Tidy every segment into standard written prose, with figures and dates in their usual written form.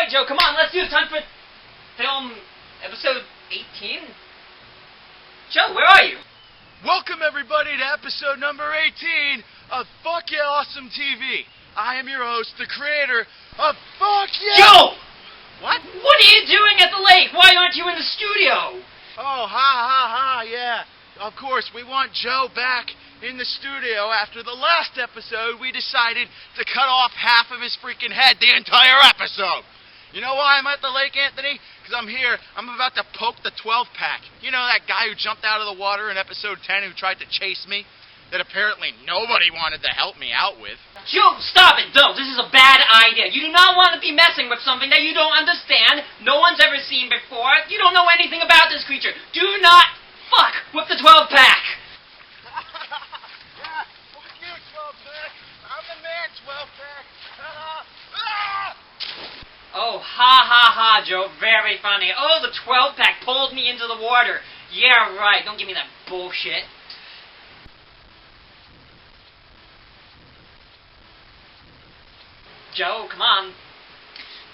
Joe, come on, let's do it. Time for film episode 18. Joe, where are you? Welcome everybody to episode number 18 of FuckYeahAwesomeTV. I am your host, the creator of Fuck Yeah. Joe! What? What are you doing at the lake? Why aren't you in the studio? Oh, ha, yeah. Of course, we want Joe back in the studio. After the last episode, we decided to cut off half of his freaking head the entire episode. You know why I'm at the lake, Anthony? Because I'm here. I'm about to poke the 12-pack. You know that guy who jumped out of the water in episode 10 who tried to chase me? That apparently nobody wanted to help me out with. Joe, stop it. No, this is a bad idea. You do not want to be messing with something that you don't understand, no one's ever seen before. You don't know anything about this creature. Do not fuck with the 12-pack. Yeah, fuck you, 12-pack. I'm the man, 12-pack. Oh, ha, Joe. Very funny. Oh, the 12-pack pulled me into the water. Yeah, right. Don't give me that bullshit. Joe, come on.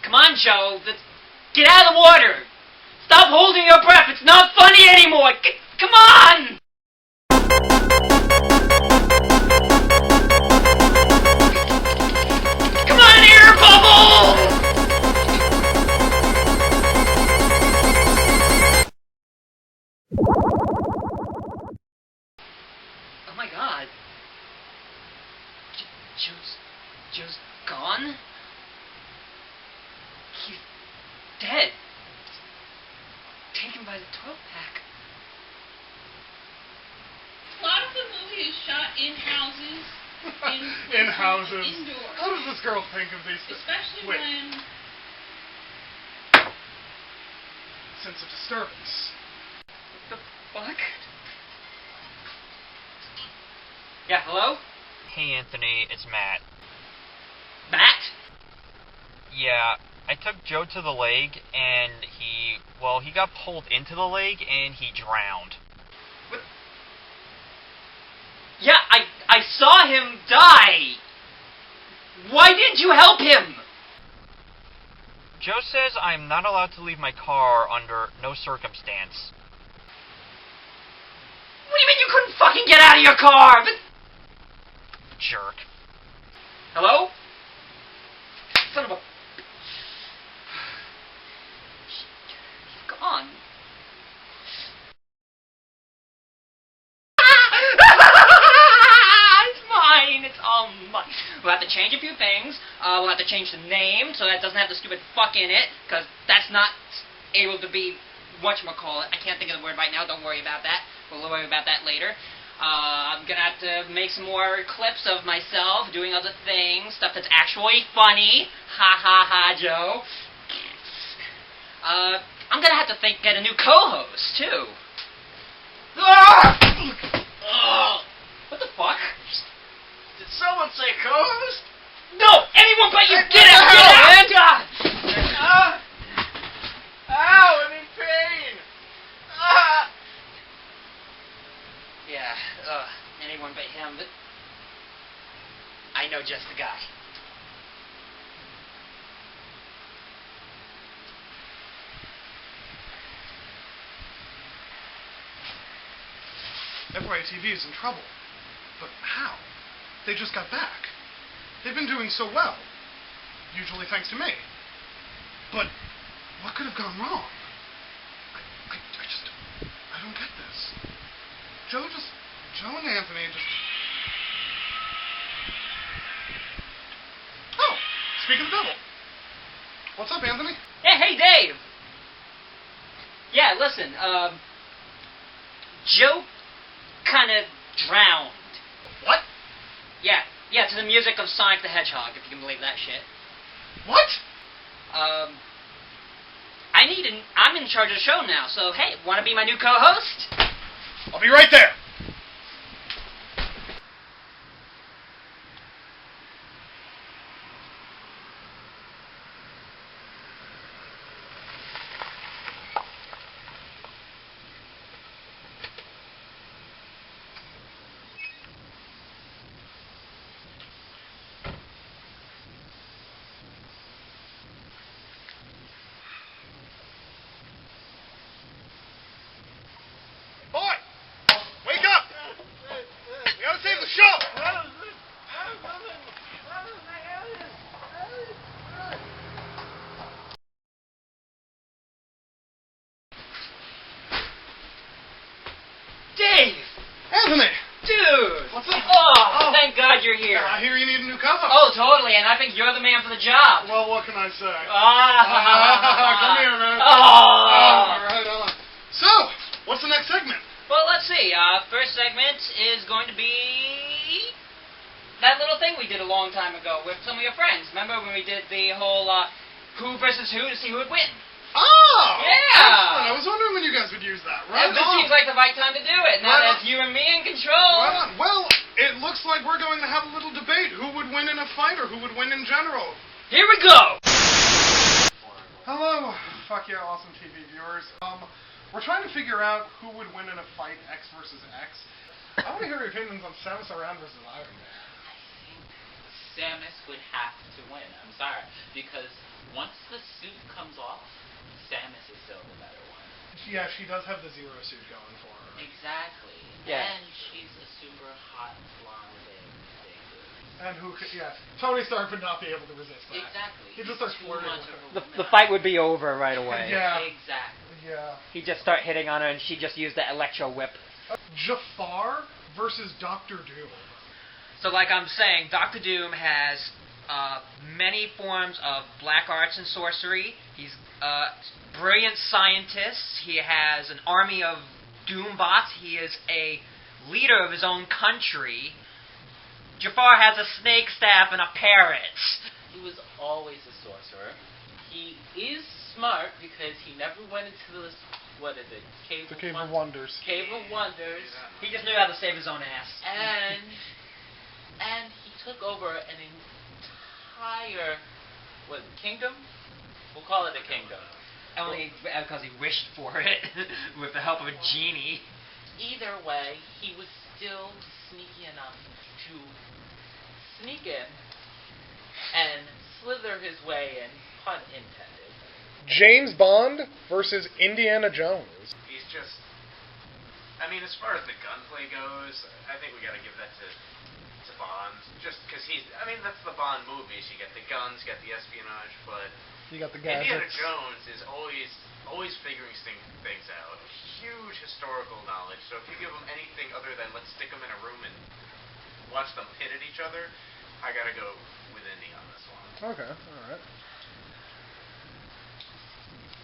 Come on, Joe. Get out of the water. Stop holding your breath. It's not funny anymore. Come on! Come on, air bubble! Oh my God. Joe's gone? He's dead. Taken by the 12-pack. A lot of the movie is shot in houses. In houses. Indoors. How does this girl think of these things? Especially Wait. when... Sense of disturbance. What the fuck? Yeah, hello? Hey Anthony, it's Matt. Matt? Yeah, I took Joe to the lake and he got pulled into the lake and he drowned. What? Yeah, I saw him die. Why didn't you help him? Joe says I'm not allowed to leave my car under no circumstance. What do you mean you couldn't fucking get out of your car? Jerk. Hello? Son of a... He's gone. It's mine. It's all mine. We'll have to change a few things. We'll have to change the name so that it doesn't have the stupid fuck in it, because that's not able to be whatchamacallit. I can't think of the word right now. Don't worry about that. We'll worry about that later. I'm gonna have to make some more clips of myself doing other things, stuff that's actually funny. Ha, Joe. I'm gonna have to get a new co-host, too. What the fuck? Did someone say co-host? No! Anyone but you! Get the out! hell, man? God! Ow, I'm in pain. Yeah, anyone but him, but I know just the guy. FuckYeahTV is in trouble. But how? They just got back. They've been doing so well. Usually thanks to me. But what could have gone wrong? I don't get this. Joe and Anthony just... Oh, speak of the devil. What's up, Anthony? Hey, Dave! Yeah, listen, Joe kinda drowned. What? Yeah, to the music of Sonic the Hedgehog, if you can believe that shit. What? I'm in charge of the show now, so hey, want to be my new co-host? I'll be right there. Boy, wake up! We gotta save the show! Dave! Anthony! Dude! What's up? Oh, thank God you're here. I hear you need a new co-host. Oh, totally, and I think you're the man for the job. Well, what can I say? Ah. Come here, man. Oh. All right, on. So, what's the next segment? Well, let's see. First segment is going to be that little thing we did a long time ago with some of your friends. Remember when we did the whole who versus who to see who would win? Oh! Yeah! Excellent. I was wondering when you guys would use that. Right This on. seems like the right time to do it. Now Right that it's you and me in control. Right on. Well, it looks like we're going to have a little debate. Who would win in a fight or who would win in general? Here we go! Hello, FuckYeahAwesomeTV viewers. We're trying to figure out who would win in a fight, X versus X. I want to hear your opinions on Samus Aran versus Iron Man. Samus would have to win. I'm sorry. Because once the suit comes off, Samus is still the better one. Yeah, she does have the Zero suit going for her. Exactly. Yeah. And she's a super hot blonde thing. And who could, yeah, Tony Stark would not be able to resist that. Exactly. He just starts Too flirting much with of her. a The fight would be over right away. Yeah. Exactly. Yeah. He'd just start hitting on her, and she'd just use the electro whip. Jafar versus Doctor Doom. So like I'm saying, Doctor Doom has many forms of black arts and sorcery. He's a brilliant scientist. He has an army of Doom bots. He is a leader of his own country. Jafar has a snake staff and a parrot. He was always a sorcerer. He is smart because he never went into this, what is it? Cave The Cave of Wonders. Cave of Wonders. He just knew how to save his own ass. And he took over an entire, kingdom? We'll call it a kingdom. Only because he wished for it with the help of a genie. Either way, he was still sneaky enough to sneak in and slither his way in, pun intended. James Bond versus Indiana Jones. He's just... I mean, as far as the gunplay goes, I think we gotta give that to Bond. Just because he's... I mean, that's the Bond movies. You get the guns, you got the espionage, but... You got the Indiana gadgets. Jones is always figuring things out. Huge historical knowledge. So if you give him anything other than let's stick them in a room and watch them hit at each other, I gotta go with Indy on this one. Okay, alright.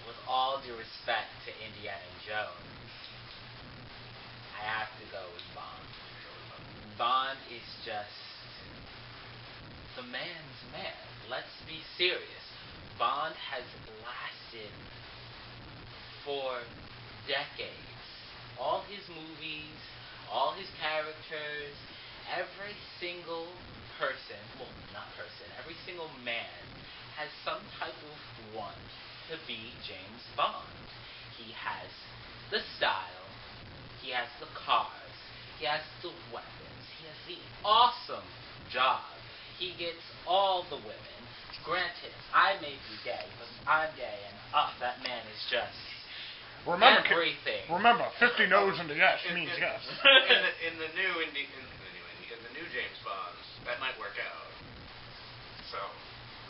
With all due respect to Indiana Jones, I have to go with Bond. Bond is just the man's man. Let's be serious. Bond has lasted for decades. All his movies, all his characters, every single person, well, not person, every single man has some type of want to be James Bond. He has the style, he has the cars, he has the weapons, he has the awesome job. He gets all the women. Granted, I may be gay, but I'm gay, and that man is just everything. Remember, 50 no's and a yes means yes. In the new James Bond, that might work out. So...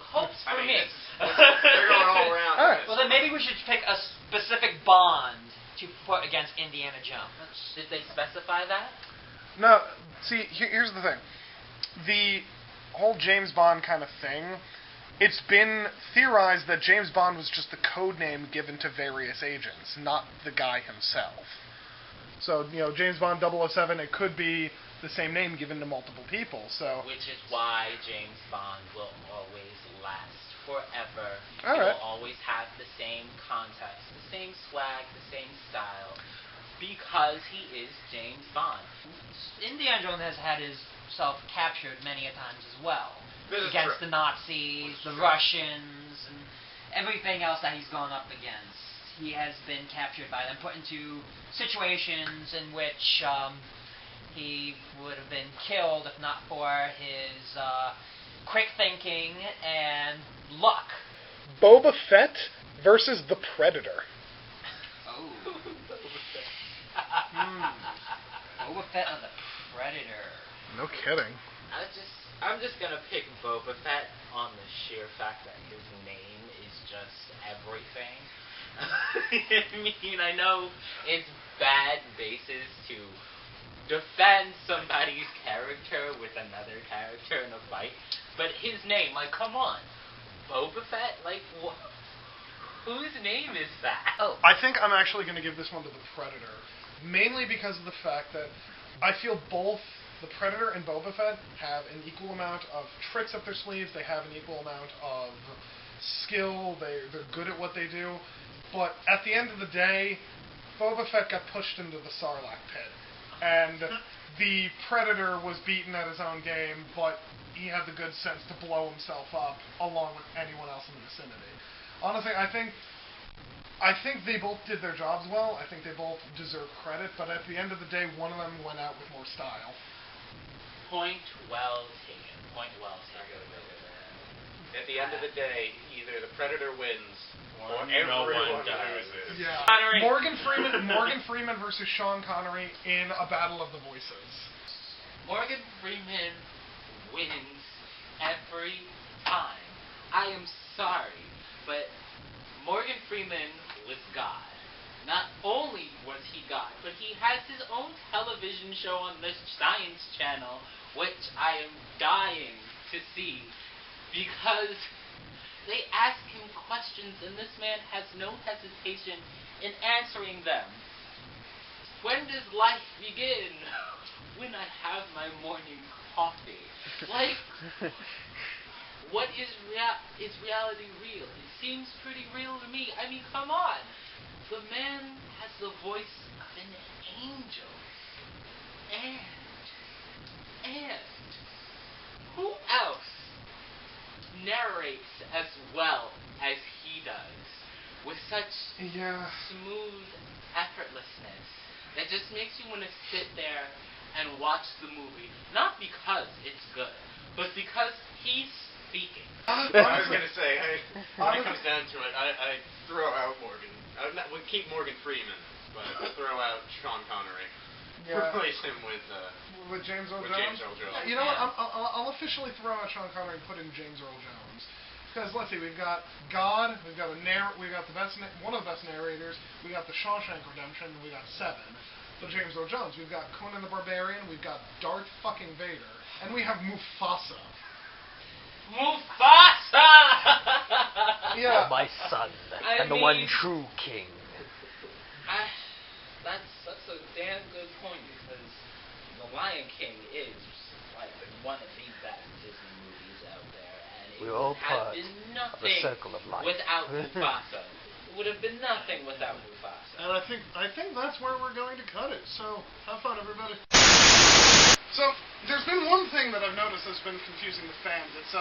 Hopes for me. They're going all around. All right. Well, then maybe we should pick a specific Bond to put against Indiana Jones. Did they specify that? No, see, here's the thing. The whole James Bond kind of thing, it's been theorized that James Bond was just the code name given to various agents, not the guy himself. So, James Bond 007, it could be the same name given to multiple people, so... Which is why James Bond will always last forever. He All right. will always have the same context, the same swag, the same style, because he is James Bond. Indiana Jones has had himself captured many a times as well. This is Against true. the Nazis, the Russians, and everything else that he's gone up against. He has been captured by them, put into situations in which he would have been killed if not for his quick thinking and luck. Boba Fett versus the Predator. Oh. Boba Fett or the Predator. No kidding. I'm just gonna pick Boba Fett on the sheer fact that his name is just everything. I mean, I know it's bad basis to defend somebody's character with another character in a fight, but his name, like, come on. Boba Fett? Like, whose name is that? Oh. I think I'm actually going to give this one to the Predator, mainly because of the fact that I feel both the Predator and Boba Fett have an equal amount of tricks up their sleeves. They have an equal amount of skill. They're good at what they do. But at the end of the day, Boba Fett got pushed into the Sarlacc pit. And the Predator was beaten at his own game, but he had the good sense to blow himself up along with anyone else in the vicinity. Honestly, I think they both did their jobs well. I think they both deserve credit, but at the end of the day, one of them went out with more style. Point well taken. Point well taken. At the end of the day, either the Predator wins or no everyone one dies. loses. Yeah. Connery. Morgan Freeman versus Sean Connery in a battle of the voices. Morgan Freeman wins every time. I am sorry, but Morgan Freeman was God. Not only was he God, but he has his own television show on the Science Channel, which I am dying to see, because they ask him questions and this man has no hesitation in answering them. When does life begin? When I have my morning coffee. Like, what is reality real? It seems pretty real to me. I mean, come on. The man has the voice of an angel. And who else narrates as well as he does with such smooth effortlessness that just makes you want to sit there and watch the movie, not because it's good, but because he's speaking. I was going to say, when it comes down to it, I throw out Morgan. We'll keep Morgan Freeman, but I throw out Sean Connery. Yeah. Replace him with James Earl with Jones. James Earl Jones. Yeah, you know what? I'll officially throw out Sean Connery and put in James Earl Jones. Because let's see, we've got God, we've got we've got one of the best narrators, we got The Shawshank Redemption, and we got Seven. So James Earl Jones, we've got Conan the Barbarian, we've got Darth fucking Vader, and we have Mufasa. Mufasa! Yeah. My son, and the one true king. That's a damn good point, because The Lion King is like one of the best Disney movies out there, and it We're all would have part been of the nothing circle of life. without Mufasa. It would have been nothing without Mufasa. And I think that's where we're going to cut it. So, have fun, everybody. So, there's been one thing that I've noticed that's been confusing the fans. It's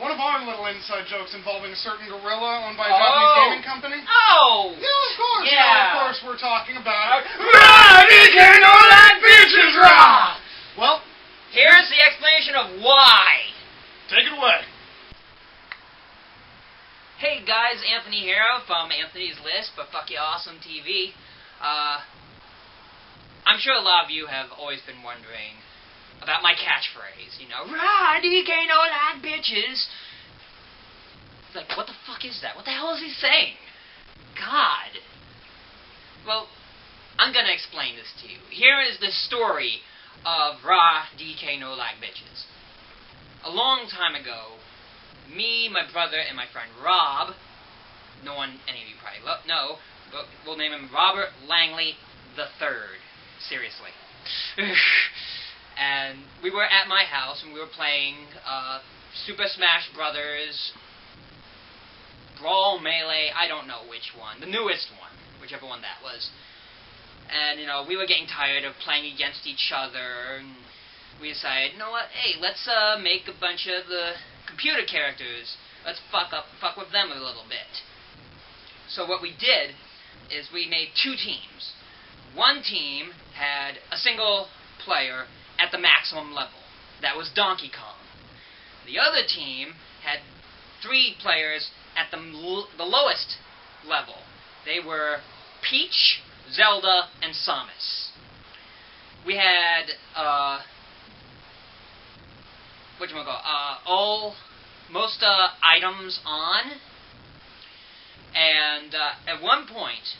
one of our little inside jokes involving a certain gorilla owned by a Japanese gaming company. Oh! Yeah, of course. Yeah. Yeah, of course, we're talking about... bitches, rah! Well, Here's the explanation of why. take it away. Hey guys, Anthony here from Anthony's List for FuckYeahAwesomeTV. I'm sure a lot of you have always been wondering about my catchphrase, you know, rah, DK no like bitches. It's like, what the fuck is that? What the hell is he saying? God. Well, I'm gonna explain this to you. Here is the story of rah, DK no like bitches. A long time ago, me, my brother, and my friend Rob, no one, any of you probably know, but we'll name him Robert Langley III. Seriously. And we were at my house, and we were playing Super Smash Brothers Brawl, Melee, I don't know which one. The newest one, whichever one that was. And, we were getting tired of playing against each other, and we decided, you know what, hey, let's make a bunch of the computer characters. Let's fuck with them a little bit. So what we did is we made 2 teams. One team had a single player at the maximum level. That was Donkey Kong. The other team had 3 players at the lowest level. They were Peach, Zelda, and Samus. We had, most items on, and at one point,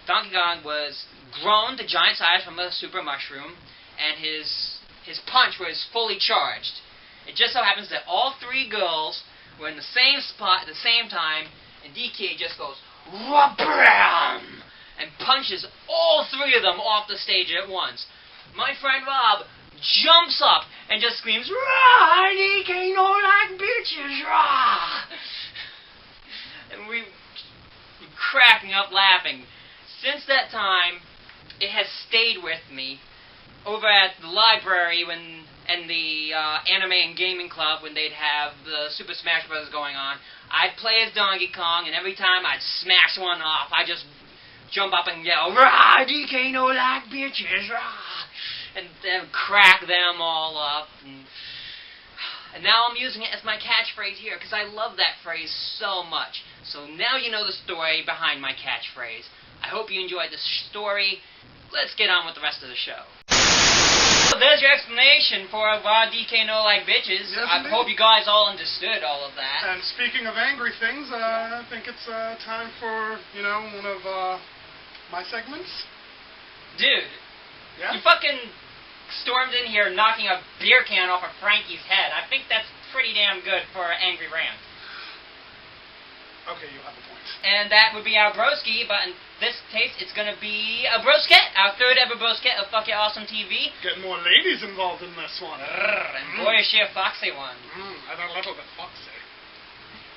Donkey Kong was grown to giant size from a super mushroom, and his punch was fully charged. It just so happens that all 3 girls were in the same spot at the same time, and DK just goes, "Wha-bam!" and punches all 3 of them off the stage at once. My friend Rob jumps up and just screams, "Rah! DK no like bitches, rah!" And we cracking up laughing. Since that time, it has stayed with me. Over at the library and the anime and gaming club, when they'd have the Super Smash Bros. Going on, I'd play as Donkey Kong, and every time I'd smash one off, I'd just jump up and yell, "Rah! DK no like bitches, rah!" and then crack them all up. And now I'm using it as my catchphrase here, because I love that phrase so much. So now you know the story behind my catchphrase. I hope you enjoyed the story. Let's get on with the rest of the show. So there's your explanation for why DK no like bitches. Yes, I hope you guys all understood all of that. And speaking of angry things, I think it's time for, one of my segments. Dude, Yeah? you fucking stormed in here knocking a beer can off of Frankie's head. I think that's pretty damn good for an angry rant. Okay, you have a point. And that would be our broski, but in this case, it's going to be a brosket, our 3rd ever brosket of FuckYeahAwesomeTV. Getting more ladies involved in this one. And boy, is she a foxy one. And a little bit foxy.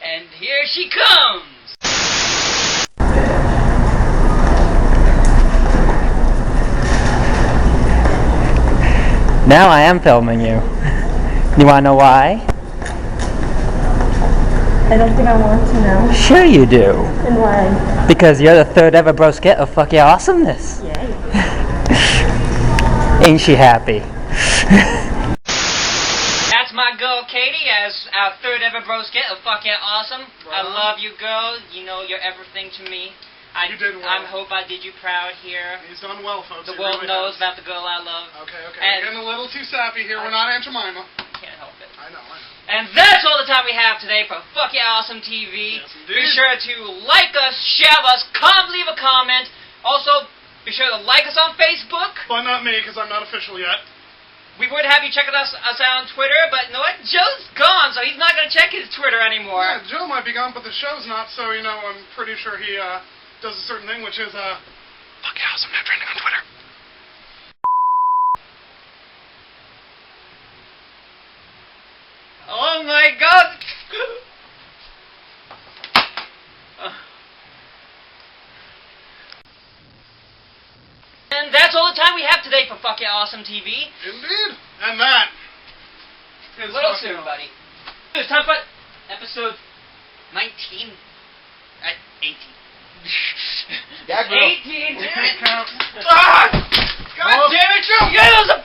And here she comes! Now I am filming you. You wanna know why? I don't think I want to know. Sure you do. And why? Because you're the 3rd ever brosket of Fuck Your Awesomeness. Yay. Ain't she happy? That's my girl Katie as our 3rd ever brosket of Fuck Yeah Awesome. I love you, girl. You're everything to me. You did well. I hope I did you proud here. He's done well, folks. The He world really knows has. about the girl I love. Okay. And We're getting a little too sappy here. We're not Aunt Jemima. can't help it. I know. And that's all the time we have today for Fuck Yeah Awesome TV. Yes, indeed. Be sure to like us, share us, leave a comment. Also, be sure to like us on Facebook. But not me, because I'm not official yet. We would have you check us out on Twitter, but you know what? Joe's gone, so he's not going to check his Twitter anymore. Yeah, Joe might be gone, but the show's not, so, I'm pretty sure he does a certain thing, which is, Fuck Yeah Awesome, not trending on Twitter. Oh my god! And that's all the time we have today for Fuck Yeah Awesome TV. Indeed. And that is A little Fuck soon, Yeah. buddy. It's time for episode 19. 18. Yeah, girl. 18, damn it! Count. God damn it, Joe! Get us a